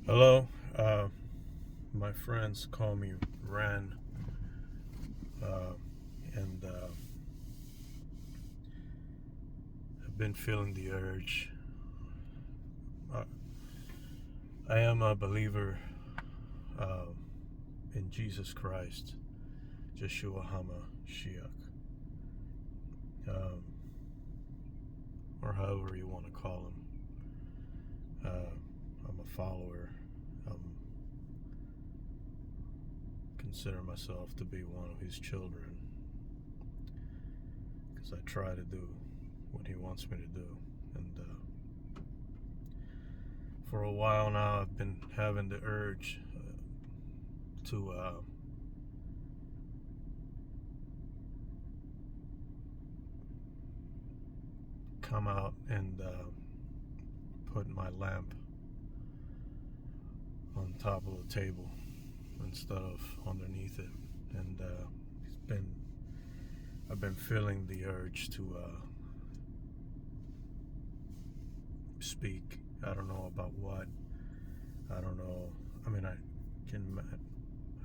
Hello. My friends call me Ran, uh, and I've been feeling the urge. Uh, I am a believer uh, in Jesus Christ, Yeshua HaMashiach, um, or however you want to call him. I'm a follower. I consider myself to be one of his children because I try to do what he wants me to do. And for a while now, I've been having the urge to come out and put my lamp on top of the table instead of underneath it. And I've been feeling the urge to speak. I don't know about what. I don't know. I mean, I can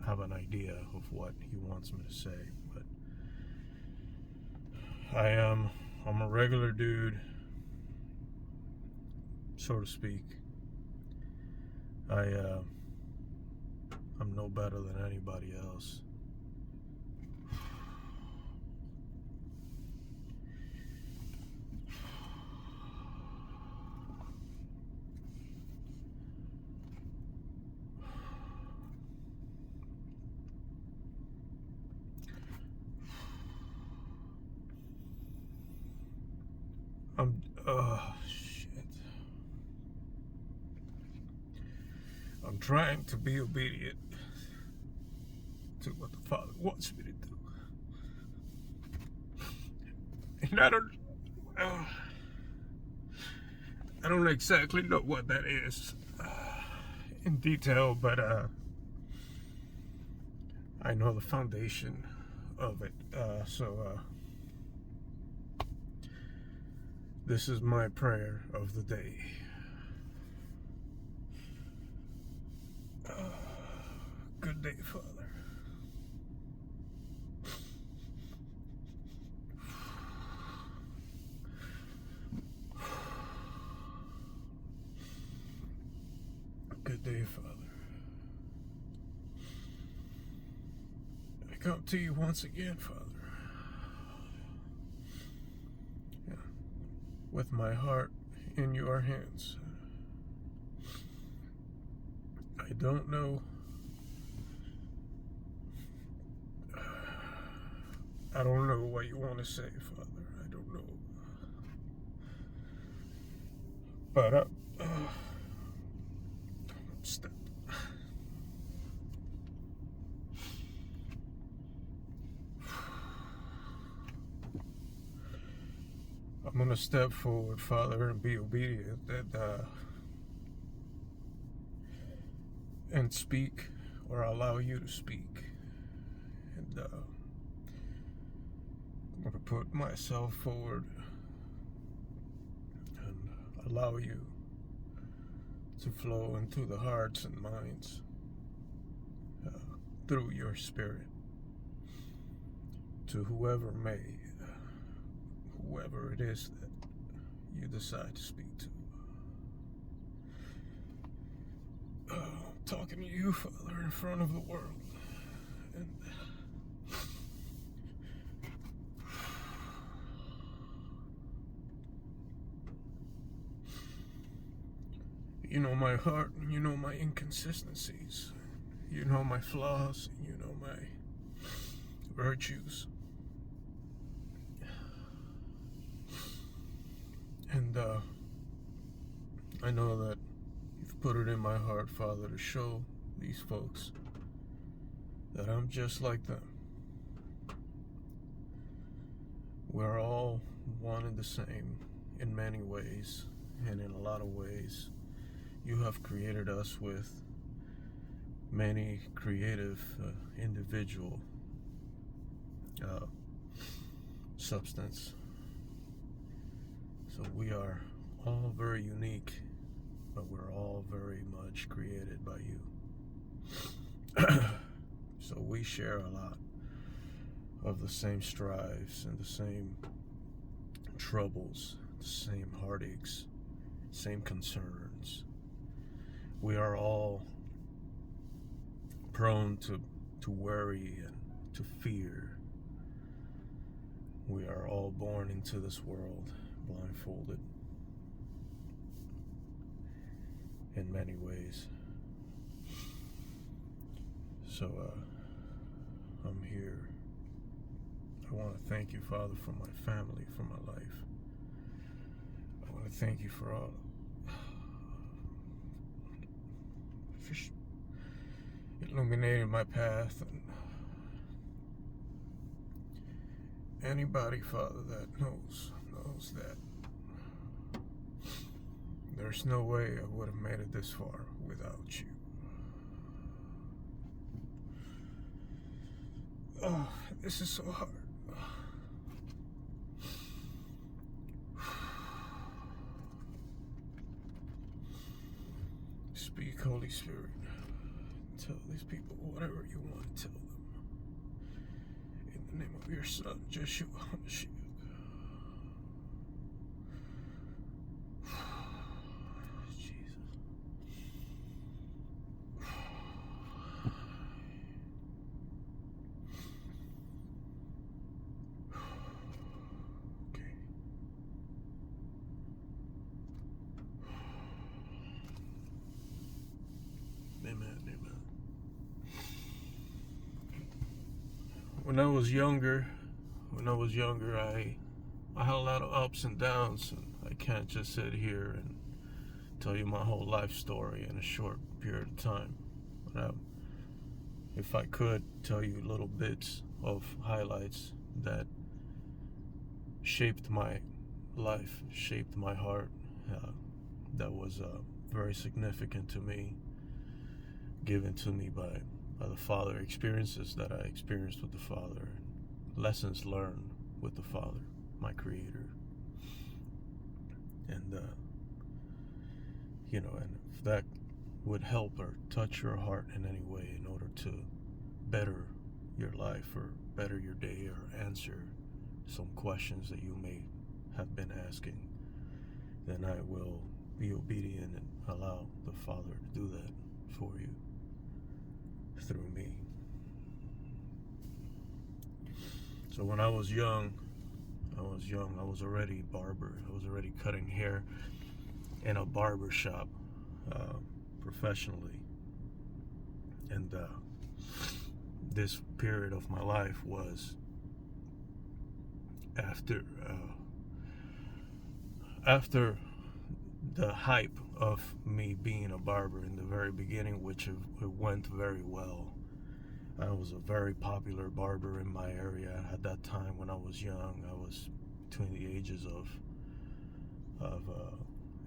have an idea of what he wants me to say, but I'm a regular dude, so to speak. I'm no better than anybody else. Shit. I'm trying to be obedient to what the Father wants me to do. And uh, I don't exactly know what that is in detail, but I know the foundation of it. So this is my prayer of the day. Good day, Father. Good day, Father. I come to you once again, Father. Yeah. With my heart in your hands. I don't know. I don't know what you want to say, Father. I don't know. But step. I'm gonna step forward, Father, and be obedient and speak, or allow you to speak. And I'm gonna put myself forward and allow you to flow into the hearts and minds through your Spirit to whoever it is that you decide to speak to. Talking to you, Father, in front of the world. And you know my heart, you know my inconsistencies, you know my flaws, you know my virtues. And I know that you've put it in my heart, Father, to show these folks that I'm just like them. We're all one and the same in many ways, and in a lot of ways you have created us with many creative individual substance. So we are all very unique but we're all very much created by you. So we share a lot of the same strives and the same troubles, the same heartaches, same concerns. We are all prone to worry and to fear. We are all born into this world blindfolded in many ways. So I'm here. I want to thank you, Father, for my family, for my life. I want to thank you for all for illuminating my path, and anybody, Father, that knows that there's no way I would have made it this far without you. Oh, this is so hard. Speak, Holy Spirit. Tell these people whatever you want to tell them. In the name of your Son, Joshua HaMashiach. Jesus. Okay. Amen. When I was younger, I had a lot of ups and downs, and I can't just sit here and tell you my whole life story in a short period of time. But if I could tell you little bits of highlights that shaped my life, shaped my heart, that was very significant to me, given to me by the Father, experiences that I experienced with the Father, lessons learned with the Father, my Creator. And and if that would help or touch your heart in any way in order to better your life or better your day or answer some questions that you may have been asking, then I will be obedient and allow the Father to do that for you through me. So when I was young, I was already a barber. I was already cutting hair in a barber shop professionally. And this period of my life was after the hype of me being a barber in the very beginning, which it went very well. I was a very popular barber in my area at that time. When I was young, I was between the ages of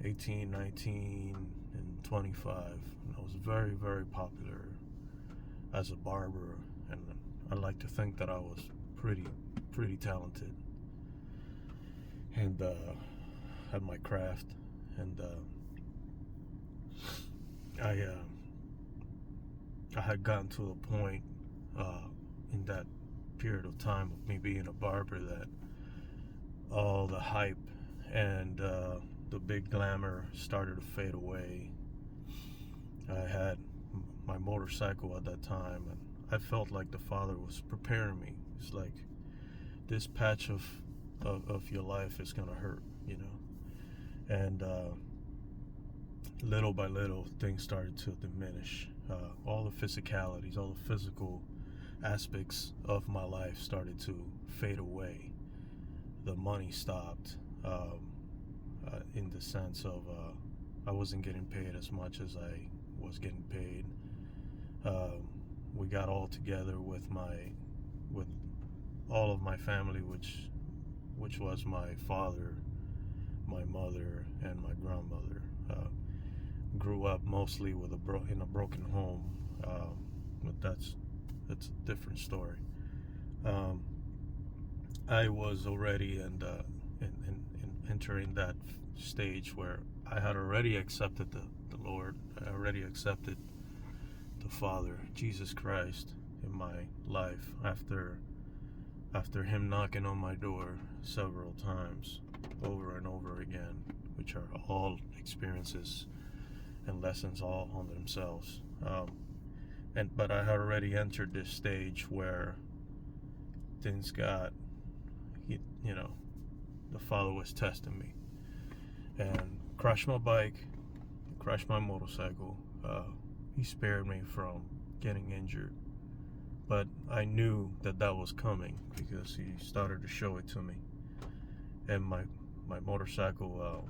18, 19, and 25. And I was very, very popular as a barber, and I like to think that I was pretty talented and had my craft. And I had gotten to a point in that period of time of me being a barber that all the hype and the big glamour started to fade away. I had my motorcycle at that time, and I felt like the Father was preparing me. It's like, this patch of your life is gonna hurt, and little by little things started to diminish. All the physicalities, all the physical aspects of my life started to fade away. The money stopped, in the sense of I wasn't getting paid as much as I was getting paid. We got all together with all of my family, which was my father, my mother, and my grandmother. Grew up mostly in a broken home, but that's a different story. I was already in entering that stage where I had already accepted the Lord. I already accepted the Father, Jesus Christ, in my life after him knocking on my door several times over and over again, which are all experiences and lessons all on themselves. But I had already entered this stage where things got, the Father was testing me, and crashed my bike, crashed my motorcycle. He spared me from getting injured, but I knew that was coming because he started to show it to me. And my motorcycle,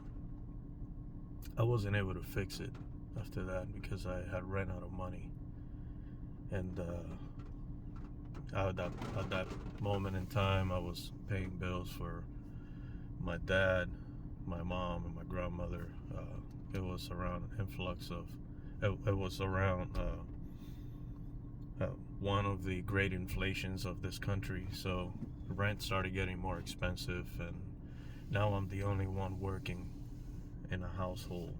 I wasn't able to fix it after that because I had ran out of money. And at that moment in time, I was paying bills for my dad, my mom, and my grandmother. It was around influx of, it was around one of the great inflations of this country. So rent started getting more expensive, and now I'm the only one working in a household,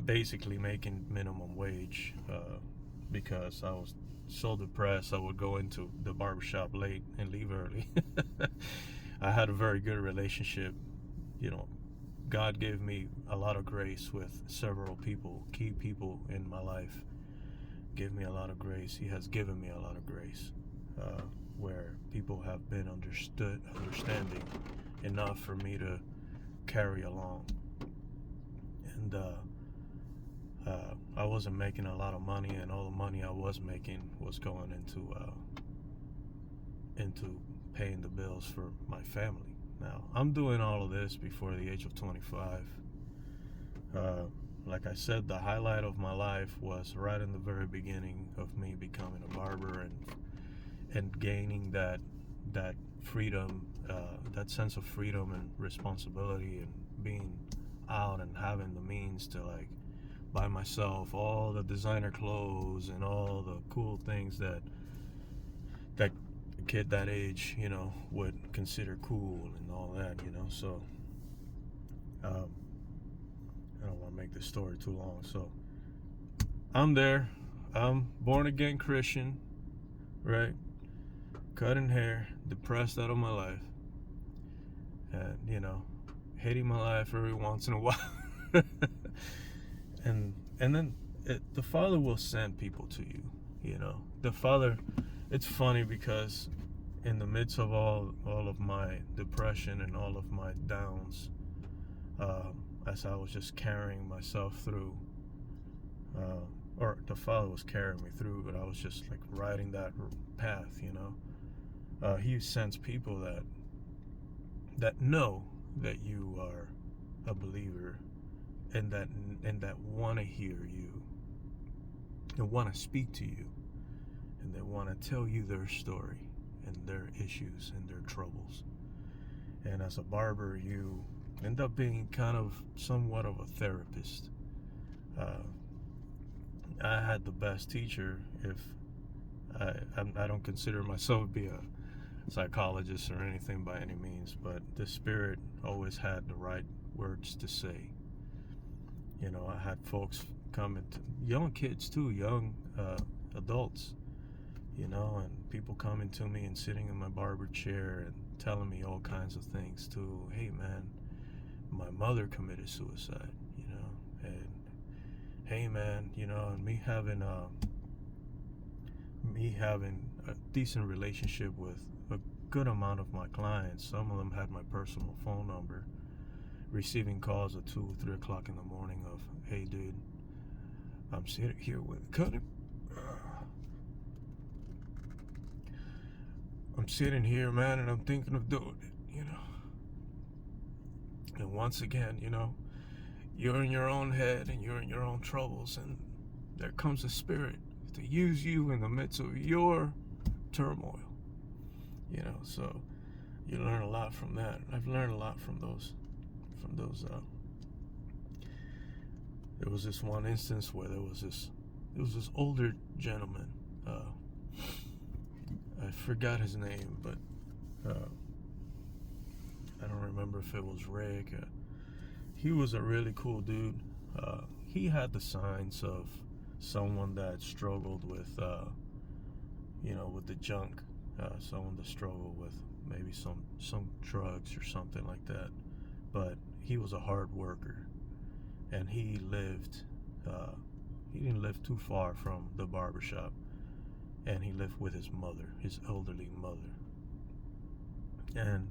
basically making minimum wage, because I was so depressed I would go into the barbershop late and leave early. I had a very good relationship. God gave me a lot of grace with several people, key people in my life. Gave me a lot of grace. He has given me a lot of grace, where people have been understanding enough for me to carry along. And I wasn't making a lot of money, and all the money I was making was going into paying the bills for my family. Now, I'm doing all of this before the age of 25. Like I said, the highlight of my life was right in the very beginning of me becoming a barber and gaining that freedom, that sense of freedom and responsibility, and being out and having the means to buy myself all the designer clothes and all the cool things that a kid that age, would consider cool and all that, So I don't want to make this story too long. So I'm there. I'm born again Christian, right? Cutting hair, depressed out of my life, and hating my life every once in a while. and then the Father will send people to you. The Father. It's funny because in the midst of all of my depression and all of my downs, as I was just carrying myself through, or the Father was carrying me through, but I was just riding that path, He sends people that know that you are a believer, and that want to hear you, and want to speak to you, and they want to tell you their story and their issues and their troubles. And as a barber, you end up being kind of somewhat of a therapist. I had the best teacher. If I don't consider myself to be a psychologist or anything by any means, but the Spirit always had the right words to say. I had folks coming, young kids too, young adults, and people coming to me and sitting in my barber chair and telling me all kinds of things too. Hey man, my mother committed suicide, and hey man, and me having a decent relationship with a good amount of my clients. Some of them had my personal phone number, receiving calls at 2 or 3 o'clock in the morning of, hey dude, I'm sitting here I'm sitting here, man, and I'm thinking of doing it, And once again, you're in your own head and you're in your own troubles, and there comes a Spirit to use you in the midst of your turmoil, So you learn a lot from that. I've learned a lot from those. There was this one instance where there was this older gentleman. I forgot his name, but I don't remember if it was Rick. he was a really cool dude. He had the signs of someone that struggled with, with the junk. Someone that struggled with maybe some drugs or something like that. But he was a hard worker, and he lived. He didn't live too far from the barbershop, and he lived with his mother, his elderly mother, and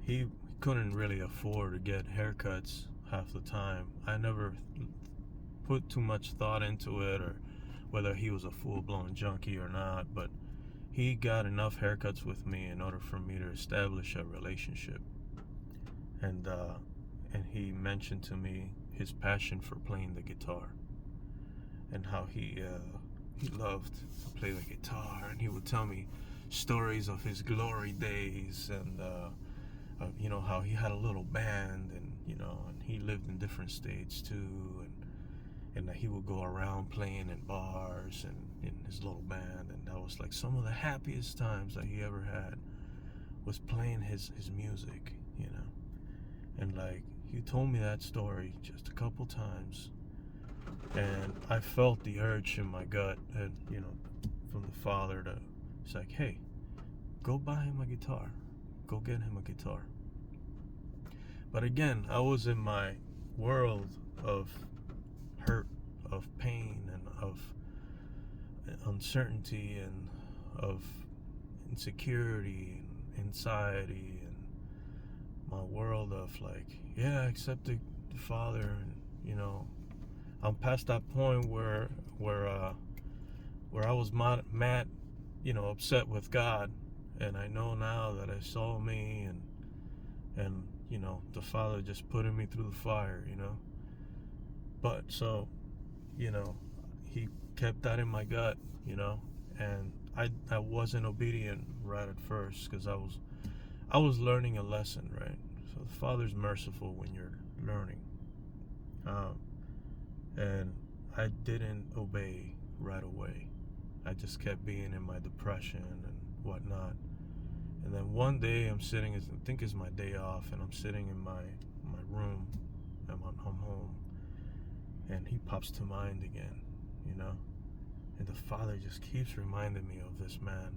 he couldn't really afford to get haircuts half the time. I never put too much thought into it, or whether he was a full-blown junkie or not, but he got enough haircuts with me in order for me to establish a relationship. And he mentioned to me his passion for playing the guitar, and how he loved to play the guitar, and he would tell me stories of his glory days, and how he had a little band, and and he lived in different states too, and that he would go around playing in bars and in his little band, and that was like some of the happiest times that he ever had, was playing his music, and like, he told me that story just a couple times, and I felt the urge in my gut, and from the father, to, it's like, hey, go buy him a guitar, go get him a guitar. But again, I was in my world of hurt, of pain, and of uncertainty, and of insecurity and anxiety, and my world of like, yeah, I accepted the father, and I'm past that point where I was mad, upset with God, and I know now that I saw me, and the father just putting me through the fire, but so he kept that in my gut, and I wasn't obedient right at first, because I was learning a lesson, right? So the father's merciful when you're learning, and I didn't obey right away. I just kept being in my depression and whatnot. And then one day I think it's my day off, and I'm sitting in my room. I'm home, and he pops to mind again, and the father just keeps reminding me of this man.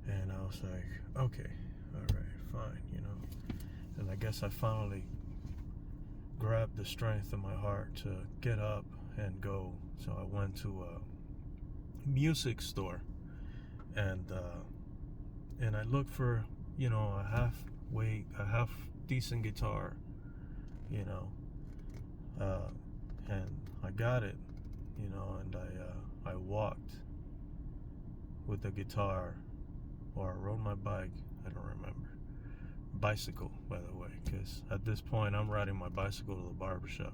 And I was like, okay, all right, fine, and I guess I finally grabbed the strength in my heart to get up and go. So I went to a music store, and I looked for a half decent guitar, and I got it, and I walked with the guitar, or I rode my bike, I don't remember. Bicycle, by the way, because at this point I'm riding my bicycle to the barbershop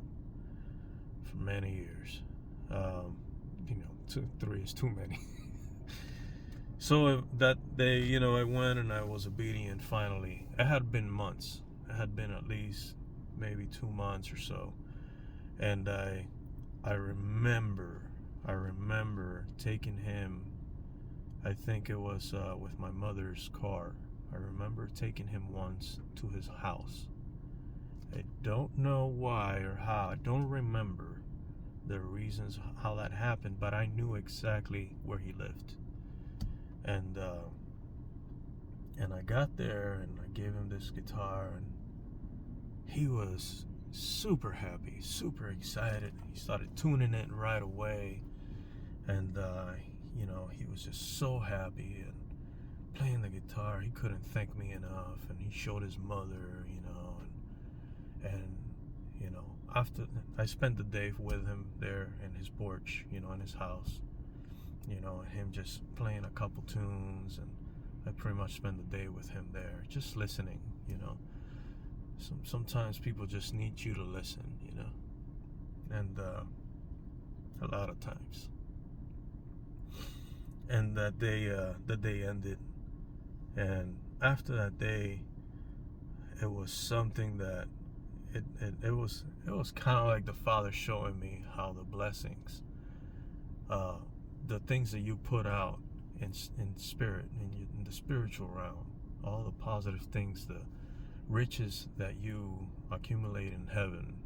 for many years. 3 is too many. So that day, I went, and I was obedient finally. It had been months. It had been at least maybe 2 months or so. And I remember taking him, I think it was with my mother's car. I remember taking him once to his house. I don't know why or how. I don't remember the reasons how that happened, but I knew exactly where he lived. And I got there, and I gave him this guitar, and he was super happy, super excited. He started tuning it right away, and he was just so happy and playing the guitar. He couldn't thank me enough, and he showed his mother, and after I spent the day with him there in his porch, in his house, and him just playing a couple tunes, and I pretty much spent the day with him there, just listening. Sometimes people just need you to listen, and a lot of times. And that day ended, and after that day, it was something that it was kind of like the Father showing me how the blessings, the things that you put out in spirit, in the spiritual realm, all the positive things, the riches that you accumulate in heaven,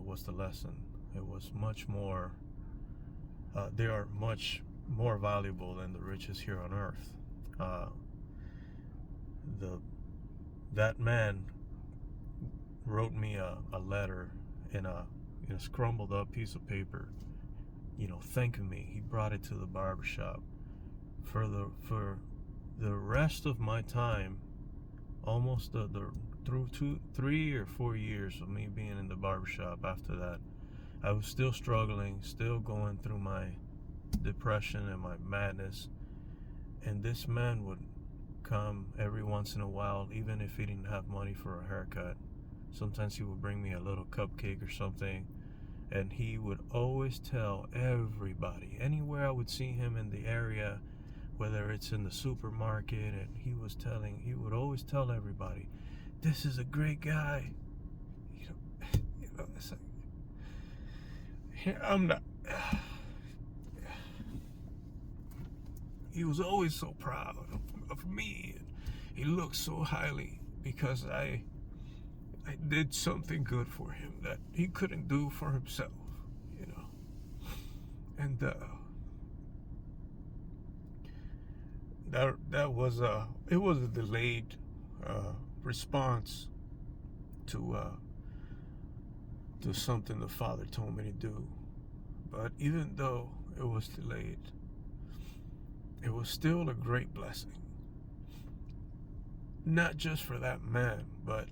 was the lesson. It was much more, they are much more valuable than the riches here on earth. Uh, the That man wrote me a letter in a scrumbled up piece of paper, thanking me. He brought it to the barbershop. For the rest of my time, almost through 3 or 4 years of me being in the barbershop after that, I was still struggling, still going through my depression and my madness. And this man would come every once in a while, even if he didn't have money for a haircut. Sometimes he would bring me a little cupcake or something, and he would always tell everybody, anywhere I would see him in the area, whether it's in the supermarket, and he would always tell everybody, this is a great guy. It's like, I'm not. He was always so proud of me. He looked so highly because I did something good for him that he couldn't do for himself, And that was it was a delayed response to something the Father told me to do. But even though it was delayed, it was still a great blessing. Not just for that man, but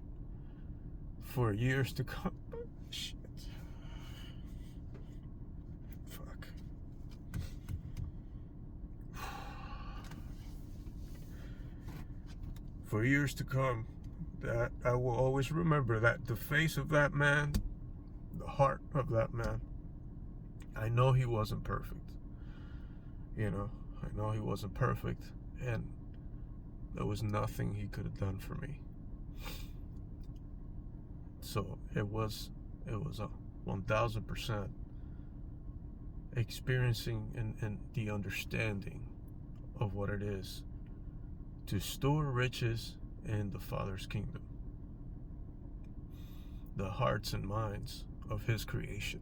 for years to come. Shit. Fuck. For years to come, that I will always remember that the face of that man, the heart of that man. I know he wasn't perfect. I know he wasn't perfect, and there was nothing he could have done for me. So it was a 1000% experiencing and the understanding of what it is to store riches in the Father's kingdom. The hearts and minds of His creation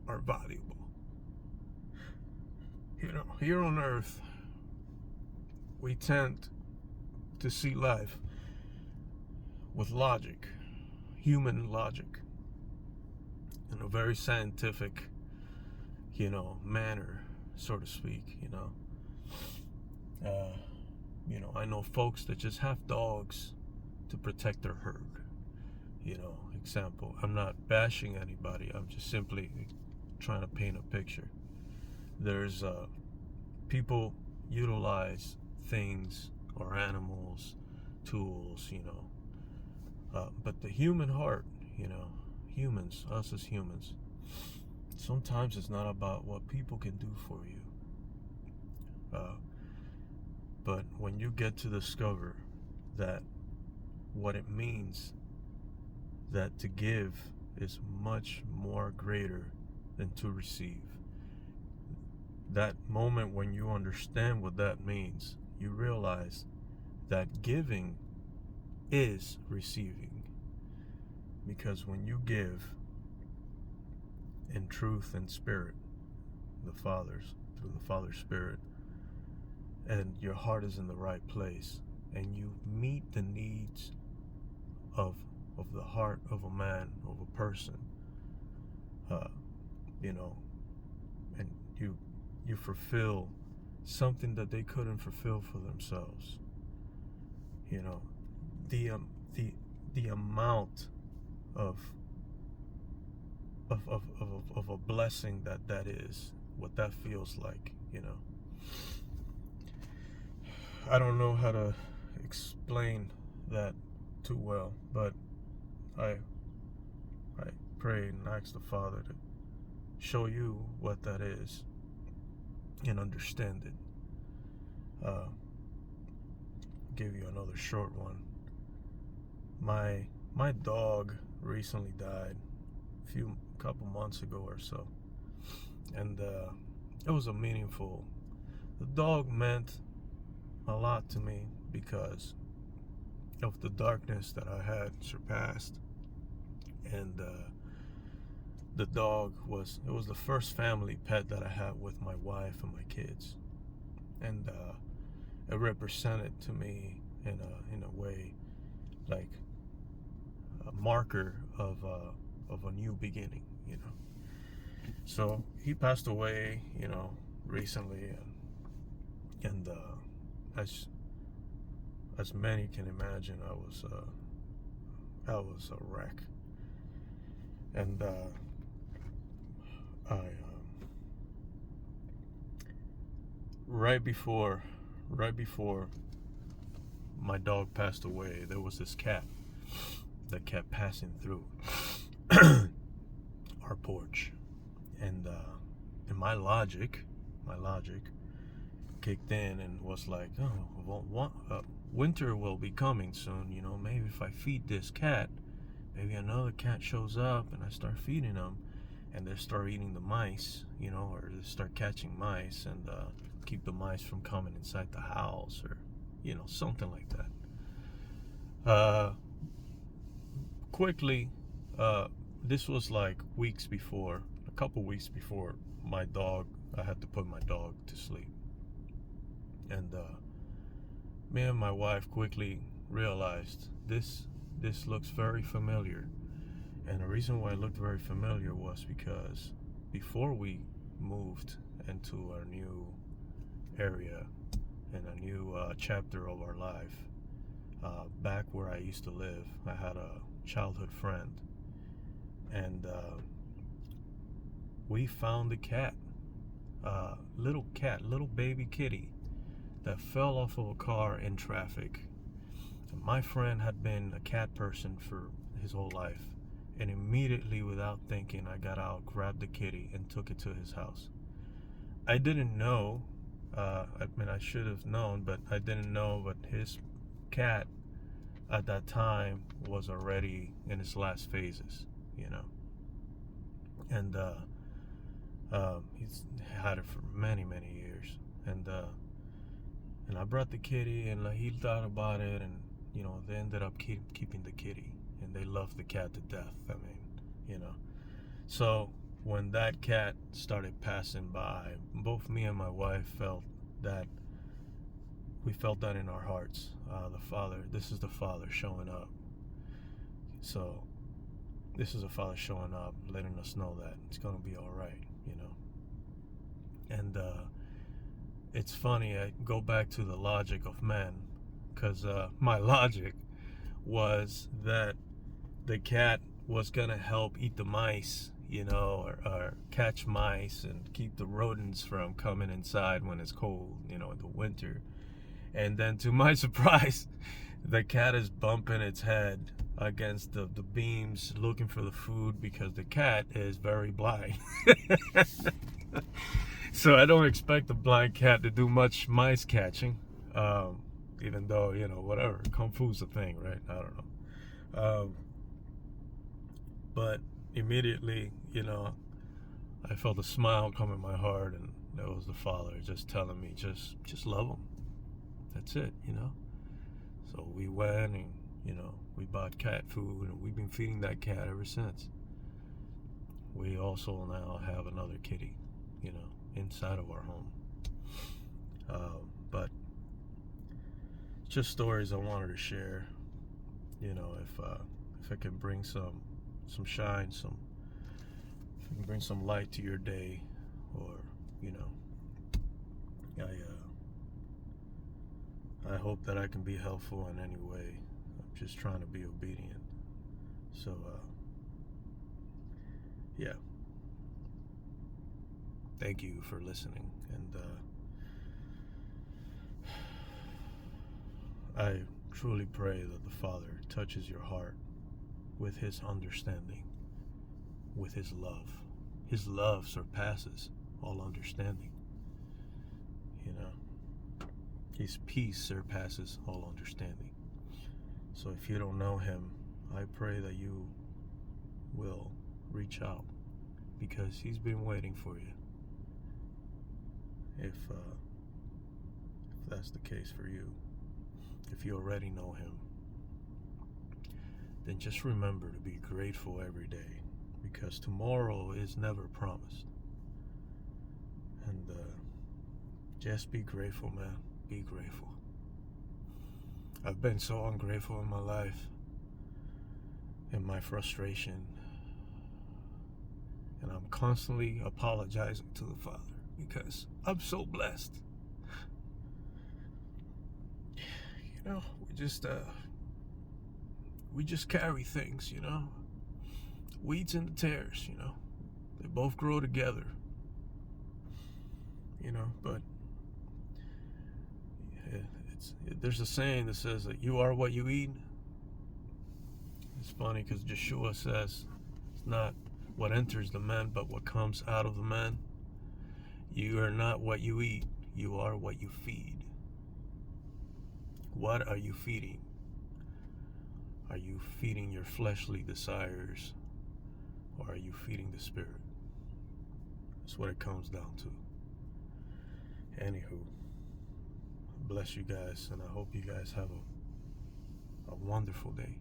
are valuable. Here on earth, we tend to see life with logic, human logic, in a very scientific, manner, so to speak. I know folks that just have dogs to protect their herd. Example, I'm not bashing anybody. I'm just simply trying to paint a picture. There's people utilize things or animals, tools, but the human heart, humans, us as humans, sometimes it's not about what people can do for you. But when you get to discover that what it means, that to give is much more greater than to receive. That moment when you understand what that means, you realize that giving is receiving. Because when you give in truth and spirit, through the Father's Spirit, and your heart is in the right place, and you meet the needs of the heart of a man, of a person, and you fulfill something that they couldn't fulfill for themselves. The amount of a blessing that is, what that feels like. I don't know how to explain that too well, but I pray and ask the Father to show you what that is and understand it. Give you another short one. My dog recently died a couple months ago or so, and it was a meaningful. The dog meant a lot to me because of the darkness that I had surpassed. And the dog was the first family pet that I had with my wife and my kids, and it represented to me in a way like a marker of a new beginning, you know. So he passed away, you know, recently, and as many can imagine, I was a wreck, and I right before my dog passed away, there was this cat that kept passing through our porch, and my logic kicked in and was like, oh, well, winter will be coming soon, you know, maybe if I feed this cat, maybe another cat shows up and I start feeding them, and they start eating the mice, you know, or they start catching mice, and keep the mice from coming inside the house, or, you know, something like that. Quickly, this was like a couple weeks before I had to put my dog to sleep. And me and my wife quickly realized this looks very familiar. And the reason why it looked very familiar was because before we moved into our new area and a new chapter of our life, back where I used to live, I had a childhood friend, and we found a cat, little baby kitty that fell off of a car in traffic. And my friend had been a cat person for his whole life, and immediately, without thinking, I got out, grabbed the kitty, and took it to his house. I didn't know, I mean, I should have known, but I didn't know, but his cat at that time was already in its last phases, you know. And he's had it for many years, and I brought the kitty, and he thought about it, and you know, they ended up keeping the kitty, and they loved the cat to death. I mean, you know. So when that cat started passing by, both me and my wife felt that in our hearts. This is the Father showing up. So this is a Father showing up, letting us know that it's gonna be all right, you know. And it's funny, I go back to the logic of man, because my logic was that the cat was gonna help eat the mice, you know, or catch mice and keep the rodents from coming inside when it's cold, you know, in the winter. And then to my surprise, the cat is bumping its head against the beams looking for the food, because the cat is very blind. So I don't expect a blind cat to do much mice catching, even though, you know, whatever, kung fu's a thing, right? I don't know. But immediately, you know, I felt a smile come in my heart, and that was the Father just telling me, just love him. That's it, you know. So we went and, you know, we bought cat food, and we've been feeding that cat ever since. We also now have another kitty, you know, inside of our home. But just stories I wanted to share. You know, if I can bring some shine, if I can bring some light to your day, or, you know, I hope that I can be helpful in any way. I'm just trying to be obedient. So, yeah. Thank you for listening, and I truly pray that the Father touches your heart with his understanding, with his love. His love surpasses all understanding. You know, his peace surpasses all understanding. So if you don't know him, I pray that you will reach out, because he's been waiting for you. If that's the case for you, if you already know him, then just remember to be grateful every day, because tomorrow is never promised. And just be grateful, man. Be grateful. I've been so ungrateful in my life, in my frustration, and I'm constantly apologizing to the Father because I'm so blessed. You know, we just carry things, you know. Weeds and the tares, you know, they both grow together, you know. But there's a saying that says that you are what you eat. It's funny because Yeshua says it's not what enters the man, but what comes out of the man. You are not what you eat, you are what you feed. What are you feeding? Are you feeding your fleshly desires, or are you feeding the Spirit? That's what it comes down to. Anywho, bless you guys, and I hope you guys have a wonderful day,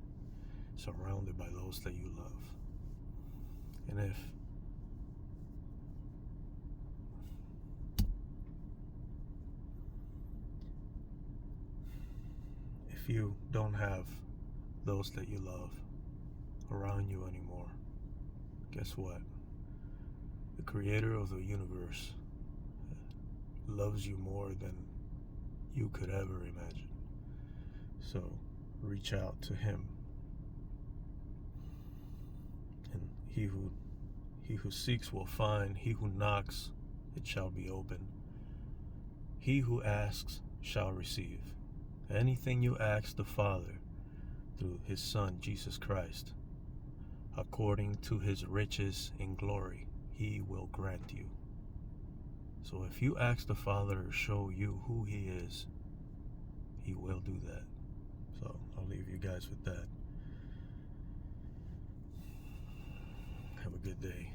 surrounded by those that you love. And if you don't have those that you love around you anymore, guess what? The creator of the universe loves you more than you could ever imagine. So reach out to him. And he who seeks will find, he who knocks, it shall be open. He who asks shall receive. Anything you ask the Father through his Son, Jesus Christ, according to his riches in glory, he will grant you. So if you ask the Father to show you who he is, he will do that. So I'll leave you guys with that. Have a good day.